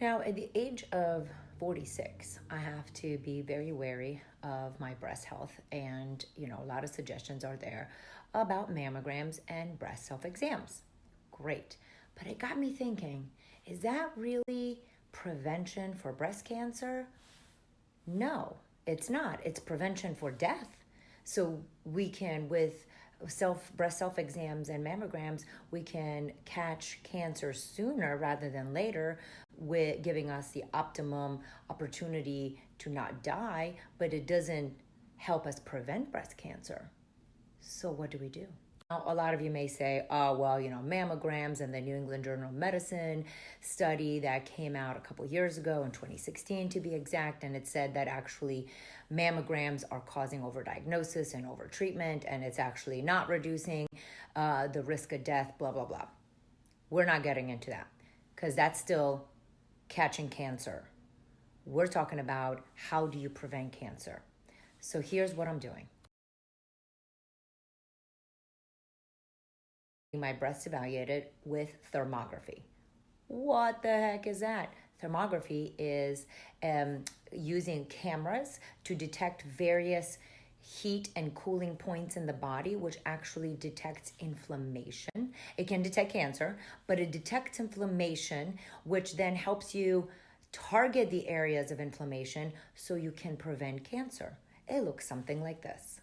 Now, at the age of 46, I have to be very wary of my breast health. And, a lot of suggestions are there about mammograms and breast self exams. Great. But it got me thinking, is that really prevention for breast cancer? No, it's not. It's prevention for death. So we can, with breast self exams and mammograms, we can catch cancer sooner rather than later, with giving us the optimum opportunity to not die, but it doesn't help us prevent breast cancer. So what do we do? Now, a lot of you may say, oh, well, mammograms and the New England Journal of Medicine study that came out a couple years ago in 2016 to be exact, and it said that actually mammograms are causing overdiagnosis and overtreatment, and it's actually not reducing the risk of death, blah, blah, blah. We're not getting into that because that's still catching cancer. We're talking about how do you prevent cancer. So here's what I'm doing. My breasts evaluated with thermography. What the heck is that? Thermography is using cameras to detect various heat and cooling points in the body, which actually detects inflammation. It can detect cancer, but it detects inflammation, which then helps you target the areas of inflammation so you can prevent cancer. It looks something like this.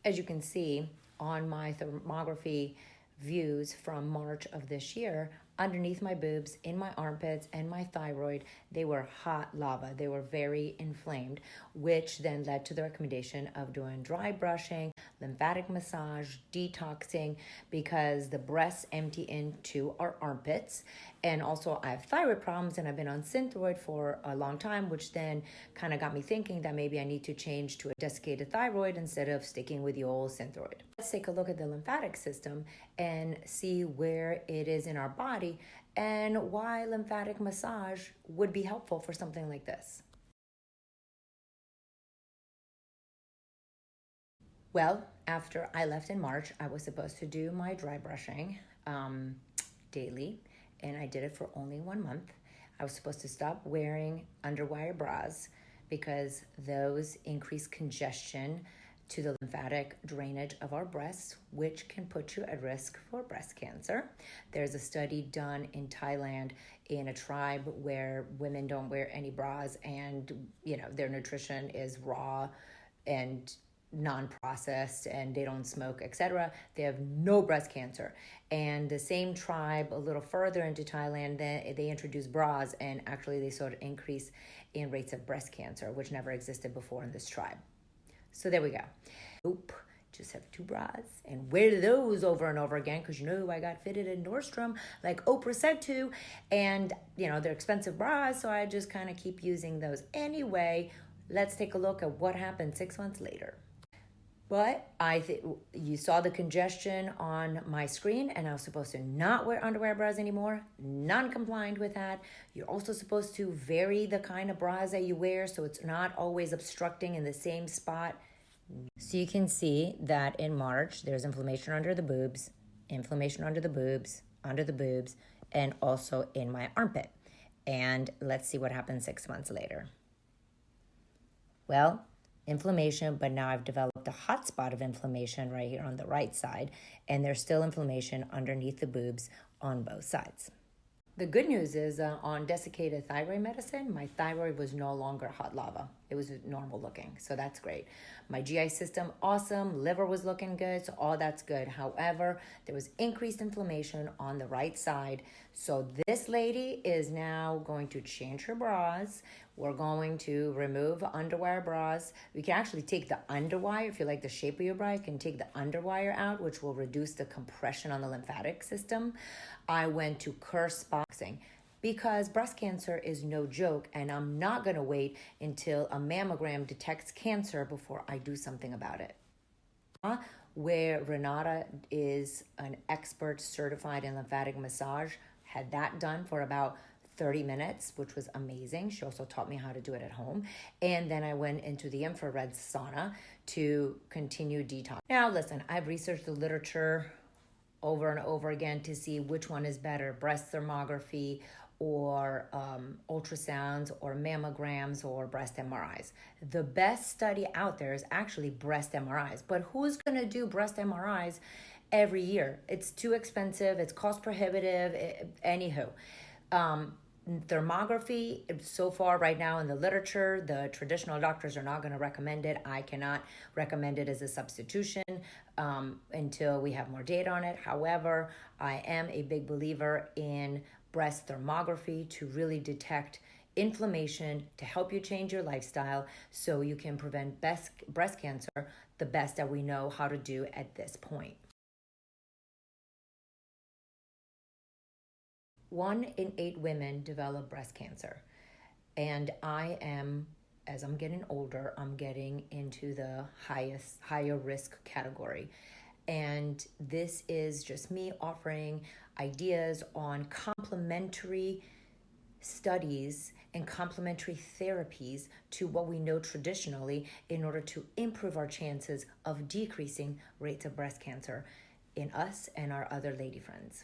As you can see on my thermography views from March of this year, underneath my boobs, in my armpits, and my thyroid, they were hot lava. They were very inflamed, which then led to the recommendation of doing dry brushing, lymphatic massage, detoxing, because the breasts empty into our armpits. And also I have thyroid problems and I've been on Synthroid for a long time, which then kind of got me thinking that maybe I need to change to a desiccated thyroid instead of sticking with the old Synthroid. Let's take a look at the lymphatic system and see where it is in our body and why lymphatic massage would be helpful for something like this. Well, after I left in March, I was supposed to do my dry brushing daily, and I did it for only 1 month. I was supposed to stop wearing underwire bras because those increase congestion to the lymphatic drainage of our breasts, which can put you at risk for breast cancer. There's a study done in Thailand in a tribe where women don't wear any bras and, their nutrition is raw and non-processed and they don't smoke, etc. They have no breast cancer. And the same tribe a little further into Thailand, they introduced bras, and actually they saw an increase in rates of breast cancer, which never existed before in this tribe. So there we go. Nope, just have 2 bras and wear those over and over again because I got fitted in Nordstrom like Oprah said to, and they're expensive bras, so I just kind of keep using those anyway. Let's take a look at what happened 6 months later. But you saw the congestion on my screen, and I was supposed to not wear underwear bras anymore, non-compliant with that. You're also supposed to vary the kind of bras that you wear so it's not always obstructing in the same spot. So you can see that in March, there's inflammation under the boobs, under the boobs, and also in my armpit. And let's see what happens 6 months later. Well, inflammation, but now I've developed a hot spot of inflammation right here on the right side, and there's still inflammation underneath the boobs on both sides. The good news is on desiccated thyroid medicine, my thyroid was no longer hot lava. It was normal looking, so that's great. My GI system, awesome. Liver was looking good, so all that's good. However, there was increased inflammation on the right side. So this lady is now going to change her bras. We're going to remove underwire bras. We can actually take the underwire. If you like the shape of your bra, you can take the underwire out, which will reduce the compression on the lymphatic system. I went to curse boxing because breast cancer is no joke, and I'm not going to wait until a mammogram detects cancer before I do something about it. Where Renata is an expert certified in lymphatic massage, had that done for about 30 minutes, which was amazing. She also taught me how to do it at home. And then I went into the infrared sauna to continue detox. Now, listen, I've researched the literature over and over again to see which one is better, breast thermography or ultrasounds or mammograms or breast MRIs. The best study out there is actually breast MRIs. But who's going to do breast MRIs every year? It's too expensive. It's cost prohibitive. Anywho. Thermography, so far right now in the literature, the traditional doctors are not going to recommend it. I cannot recommend it as a substitution until we have more data on it. However, I am a big believer in breast thermography to really detect inflammation, to help you change your lifestyle so you can prevent breast cancer the best that we know how to do at this point. 1 in 8 women develop breast cancer. And as I'm getting older, I'm getting into the higher risk category. And this is just me offering ideas on complementary studies and complementary therapies to what we know traditionally in order to improve our chances of decreasing rates of breast cancer in us and our other lady friends.